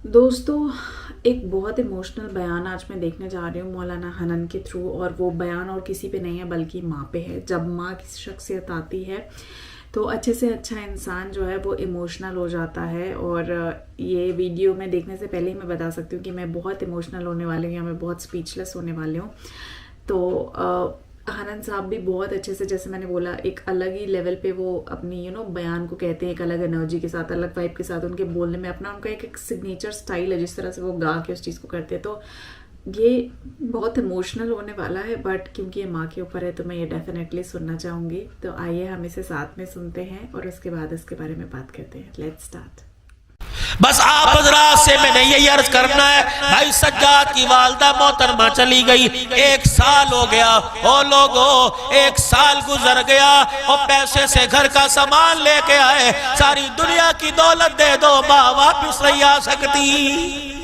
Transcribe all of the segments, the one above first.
दोस्तों, एक बहुत इमोशनल बयान आज मैं देखने जा रही हूँ मौलाना हनन के थ्रू, और वो बयान और किसी पे नहीं है बल्कि माँ पे है। जब माँ की शख्सियत आती है तो अच्छे से अच्छा इंसान जो है वो इमोशनल हो जाता है। और ये वीडियो में देखने से पहले ही मैं बता सकती हूँ कि मैं बहुत इमोशनल होने वाली हूँ या मैं बहुत स्पीचलेस होने वाली हूँ। तो हनन साहब भी बहुत अच्छे से, जैसे मैंने बोला, एक अलग ही लेवल पे वो अपनी बयान को कहते हैं, एक अलग एनर्जी के साथ, अलग वाइब के साथ उनके बोलने में अपना उनका एक सिग्नेचर स्टाइल है, जिस तरह से वो गा के उस चीज़ को करते हैं। तो ये बहुत इमोशनल होने वाला है, बट क्योंकि ये माँ के ऊपर है तो मैं ये डेफिनेटली सुनना चाहूँगी। तो आइए हम इसे साथ में सुनते हैं और उसके बाद इसके बारे में बात करते हैं। Let's start. बस आप हजरात से मैंने यही अर्ज करना है, भाई सज्जाद की वालदा मोहतरमा चली गई, 1 साल हो गया। ओ लोगो, 1 साल गुजर गया और पैसे से घर का सामान लेके आए, सारी दुनिया की दौलत दे दो, माँ वापिस नहीं आ सकती।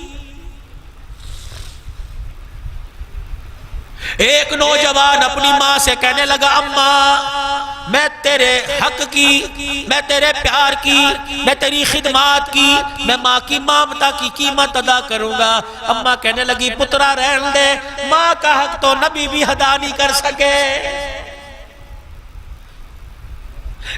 एक नौजवान अपनी माँ से कहने लगा, अम्मा मैं तेरे हक की, मैं तेरे प्यार की, मैं तेरी खिदमत की, मैं माँ की ममता की कीमत अदा करूंगा। अम्मा कहने लगी, पुत्रा रहने दे, माँ का हक तो नबी भी अदा नहीं कर सके।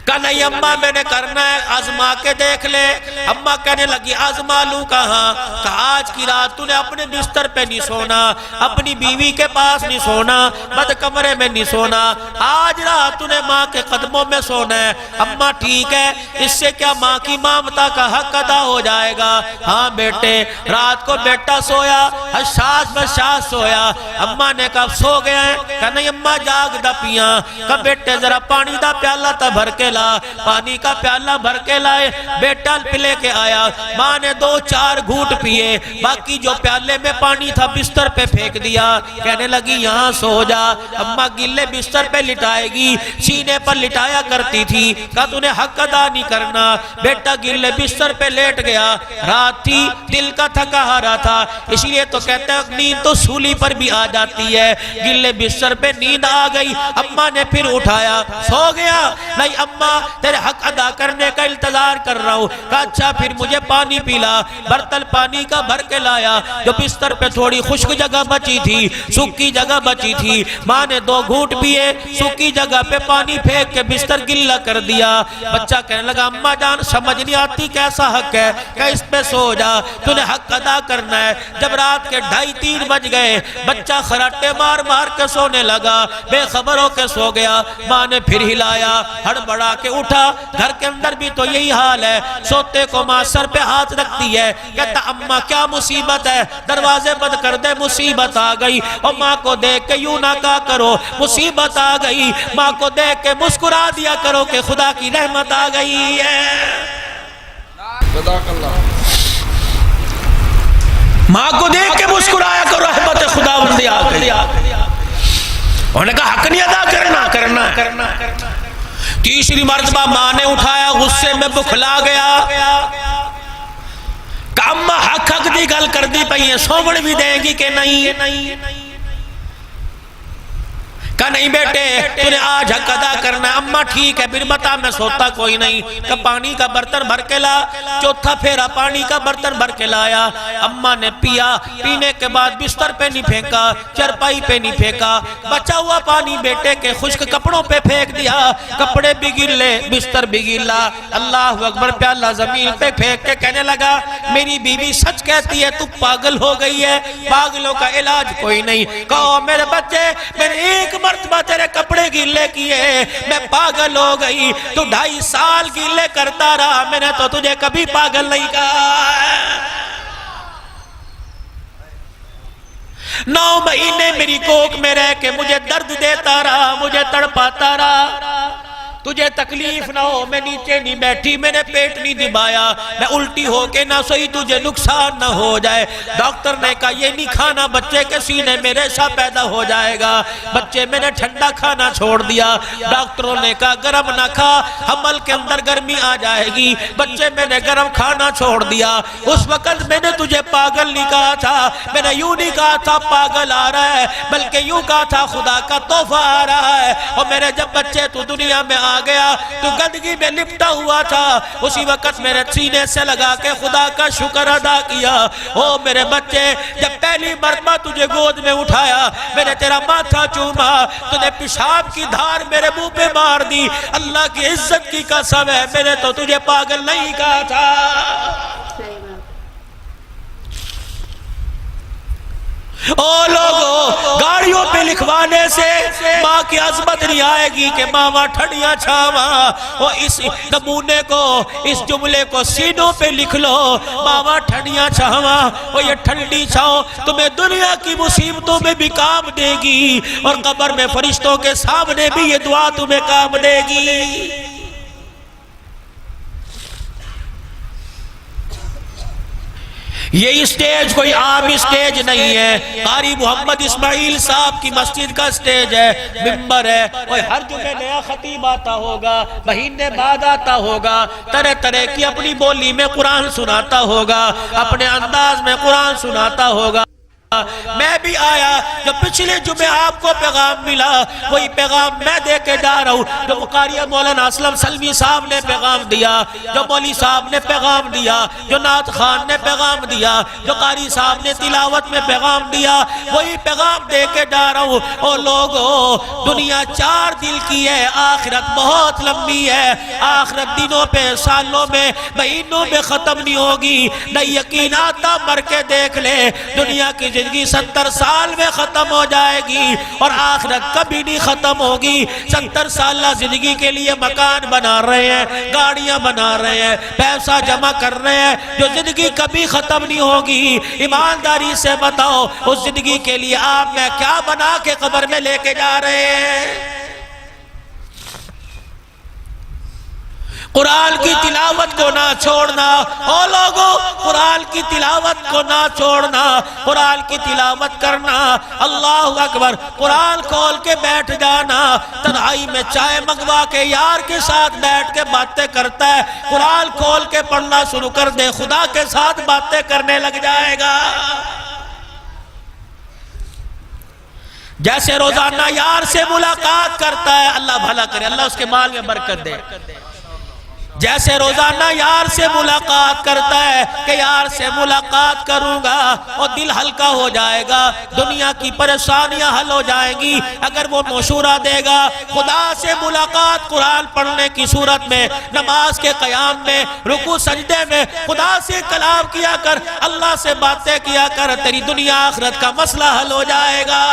कहा नहीं अम्मा मैंने करना है, आजमा के देख ले। अम्मा कहने लगी, आजमा लूं कहाँ? कहा आज की रात तूने अपने बिस्तर पे नहीं सोना, अपनी बीवी के पास नहीं सोना, बद कमरे में नहीं सोना, आज रात तूने माँ के कदमों में सोना है। अम्मा ठीक है, इससे क्या माँ की ममता का हक अदा हो जाएगा? हाँ बेटे। रात को बेटा सोया, हसास बसास सोया। अम्मा ने कहा सो गया है? कहा नहीं अम्मा जाग दा पिया। कहा बेटे जरा पानी दा प्याला ता भर के ला। पानी का प्याला भर के लाए, बेटा पिले के आया। माँ ने 2-4 घूंट पिए, बाकी जो प्याले में पानी था बिस्तर पे फेंक दिया। कहने लगी यहाँ सो जा। अम्मा गिल्ले बिस्तर पे लिटाएगी, सीने पर लिटाया करती थी। कहा तूने हक अदा नहीं करना। बेटा गिल्ले बिस्तर पे लेट गया। रात थी, दिल का थका हारा था, इसलिए तो कहते हैं नींद तो सूली पर भी आ जाती है। गिल्ले बिस्तर पे नींद आ गई। अम्मा ने फिर उठाया, सो गया? नहीं अम्मा तेरे हक अदा करने का इंतजार कर रहा हूँ। कहा अच्छा फिर मुझे पानी पिला। बर्तन पानी का भर के लाया। जो बिस्तर पे थोड़ी खुश्क जगह बची थी, सूखी जगह बची थी, माँ ने 2 घूंट पिए, सूखी जगह पे पानी फेंक के बिस्तर गिल्ला कर दिया। बच्चा कहने लगा अम्मा जान समझ नहीं आती कैसा हक है? क्या इस पे सो जा, तूने हक अदा करना है। जब रात के 2:30-3 बज गए, बच्चा खराटे मार मार के सोने लगा, बेखबर होके सो गया। माँ ने फिर हिलाया, हड़बड़ा के उठा। घर के अंदर भी तो यही हाल है, सोते को माँ सर पे हाथ रखती है, कहता अम्मा क्या मुसीबत है? दरवाजे बंद कर दे, मुसीबत आ गई। और माँ को देख के यूं ना कहा करो मुसीबत आ गई, माँ को देख के मुस्कुरा दिया करो कि खुदा की रहमत आ गई है। माँ को देख के मुस्कुराया करो, रहमत खुदावंदी आ गई। उन्होंने कहा हक नहीं अदा करना। तीसरी मर्तबा माँ ने उठाया, गुस्से में बुखला गया। अम्मा हक दी गल कर दी पई है, सोवण भी देगी कि नहीं? कहा नहीं बेटे तूने आज हक अदा करना है। अम्मा ठीक है फिर बता, मैं सोता कोई नहीं। का पानी का बर्तन भर के ला। चौथा फेरा पानी का बर्तन भर के लाया। अम्मा ने पिया, पीने के बाद बिस्तर पे नहीं फेंका, चरपाई पे नहीं फेंका, बचा हुआ पानी बेटे के खुश्क कपड़ों पे फेंक दिया। कपड़े भी गिल्ले, बिस्तर भी गिल्ला। अल्लाह अकबर, प्याला जमीन पे फेंक के कहने लगा मेरी बीवी सच कहती है, तू पागल हो गई है, पागलों का इलाज कोई नहीं। कहो मेरे बच्चे मैंने एक मर्तबा तेरे कपड़े गीले किए, मैं पागल हो गई। तू 2.5 साल गीले करता रहा, मैंने तो तुझे कभी पागल नहीं कहा। 9 महीने मेरी कोख में रह के मुझे दर्द देता रहा, मुझे तड़पाता रहा। तुझे तकलीफ ना हो, मैं नीचे नहीं बैठी, मैंने पेट नहीं दबाया, मैं उल्टी होके ना सोई, तुझे नुकसान ना हो जाए। डॉक्टर ने कहा ये नहीं खाना, बच्चे के सीने में रेशा पैदा हो जाएगा। बच्चे मैंने ठंडा खाना छोड़ दिया। डॉक्टरों ने कहा गर्म ना खा, हमल के अंदर गर्मी आ जाएगी। बच्चे मैंने गर्म खाना छोड़ दिया। उस वक्त मैंने तुझे पागल नहीं कहा था, मैंने यूं नहीं कहा था पागल आ रहा है, बल्कि यूं कहा था खुदा का तोहफा आ रहा है। और मेरे जब बच्चे तू दुनिया में آ گیا تو گندگی میں لپٹا ہوا تھا، اسی وقت میرے سینے سے لگا کے خدا کا شکر ادا کیا۔ او میرے بچے، جب پہلی مرتبہ تجھے گود میں اٹھایا، میں نے تیرا ماتھا چوما، تو نے پیشاب کی دھار میرے منہ پہ مار دی، اللہ کی عزت کی قسم ہے میں نے تو تجھے پاگل نہیں کہا تھا۔ او لوگو، گاڑیوں پہ لکھوانے سے ماں کی عظمت نہیں آئے گی کہ ماما ٹھنڈیاں چھاواں۔ وہ اس نمونے کو، اس جملے کو سینوں پہ لکھ لو، ماما ٹھنڈیاں چھاواں۔ وہ یہ ٹھنڈی چھاؤں تمہیں دنیا کی مصیبتوں میں بھی کام دے گی، اور قبر میں فرشتوں کے سامنے بھی یہ دعا تمہیں کام دے گی۔ یہ اسٹیج کوئی عام اسٹیج نہیں ہے، قاری محمد اسماعیل صاحب کی مسجد کا اسٹیج ہے، ممبر ہے، اور ہر جمعے نیا خطیب آتا ہوگا، مہینے بعد آتا ہوگا، طرح طرح کی اپنی بولی میں قرآن سناتا ہوگا، اپنے انداز میں قرآن سناتا ہوگا۔ میں بھی آیا، جو پچھلے جمعے آپ کو پیغام ملا وہی پیغام میں دے کے جا رہا ہوں، جو قاری مولانا اسلم سلمی صاحب نے پیغام دیا، جو مولی صاحب نے پیغام دیا، جو نعت خان نے پیغام دیا، جو قاری صاحب نے تلاوت میں پیغام دیا، وہی پیغام دے کے جا رہا ہوں۔ او لوگو، دنیا 4 دل کی ہے، آخرت بہت لمبی ہے، آخرت دنوں پہ، سالوں میں، مہینوں میں ختم نہیں ہوگی۔ نہ یقین آتا مر کے دیکھ لے، دنیا کی زندگی 70 سال میں ختم ہو جائے گی، اور آخرت کبھی نہیں ختم ہوگی۔ 70 سالہ زندگی کے لیے مکان بنا رہے ہیں، گاڑیاں بنا رہے ہیں، پیسہ جمع کر رہے ہیں، جو زندگی کبھی ختم نہیں ہوگی۔ ایمانداری سے بتاؤ، اس زندگی کے لیے آپ میں کیا بنا کے قبر میں لے کے جا رہے ہیں؟ قرآن کی تلاوت کو نہ چھوڑنا، او لوگو، قرآن کی تلاوت کو نہ چھوڑنا، قرآن کی تلاوت کرنا۔ اللہ اکبر، قرآن کھول کے بیٹھ جانا، تنہائی میں چائے منگوا کے یار کے ساتھ بیٹھ کے باتیں کرتا ہے، قرآن کھول کے پڑھنا شروع کر دے، خدا کے ساتھ باتیں کرنے لگ جائے گا۔ جیسے روزانہ یار سے ملاقات کرتا ہے، اللہ بھلا کرے، اللہ اس کے مال میں برکت دے۔ جیسے روزانہ یار سے ملاقات کرتا ہے کہ یار سے ملاقات کروں گا اور دل ہلکا ہو جائے گا، دنیا کی پریشانیاں حل ہو جائیں گی۔ اگر وہ مشورہ دے گا، خدا سے ملاقات قرآن پڑھنے کی صورت میں، نماز کے قیام میں، رکوع سجدے میں خدا سے کلام کیا کر، اللہ سے باتیں کیا کر، تیری دنیا آخرت کا مسئلہ حل ہو جائے گا۔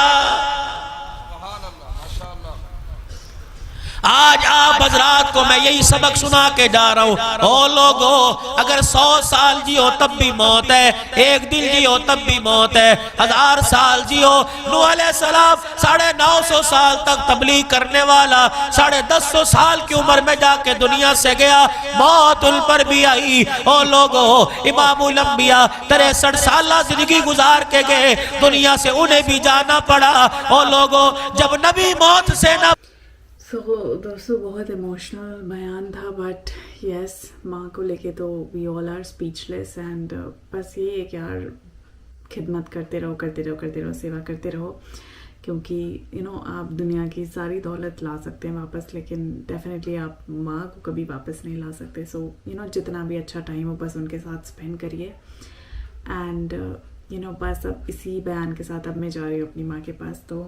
آج آپ حضرات کو میں یہی سبق سنا کے جا رہا ہوں۔ او لوگو، اگر 100 سال جیو تب بھی موت ہے، 1 دن جیو تب بھی موت ہے، 1000 سال جیو۔ نوح علیہ السلام 950 سال تک تبلیغ کرنے والا 1050 سال کی عمر میں جا کے دنیا سے گیا، موت ان پر بھی آئی۔ او لوگو، امام الانبیاء 63 سالہ زندگی گزار کے گئے دنیا سے، انہیں بھی جانا پڑا۔ او لوگو، جب نبی موت سے نہ دوستو بہت ایموشنل بیان تھا، بٹ یس، ماں کو لے کے تو وی آل آر اسپیچ لیس، اینڈ بس یہ ہے کہ یار خدمت کرتے رہو، سیوا کرتے رہو، کیونکہ آپ دنیا کی ساری دولت لا سکتے ہیں واپس، لیکن ڈیفینیٹلی آپ ماں کو کبھی واپس نہیں لا سکتے۔ سو جتنا بھی اچھا ٹائم ہو بس ان کے ساتھ اسپینڈ کریے، اینڈ بس اب اسی بیان کے ساتھ اب میں جا رہی ہوں اپنی ماں کے پاس، تو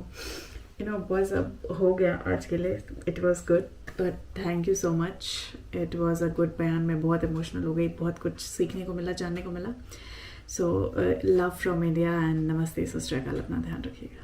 بس اب ہو گیا آج کے لیے۔ It was good, but thank you so much, it was a good بیان۔ میں بہت ایموشنل ہو گئی، بہت کچھ سیکھنے کو ملا، جاننے کو ملا۔ So love from India and namaste, سسٹر اکال، اپنا دھیان رکھیے گا۔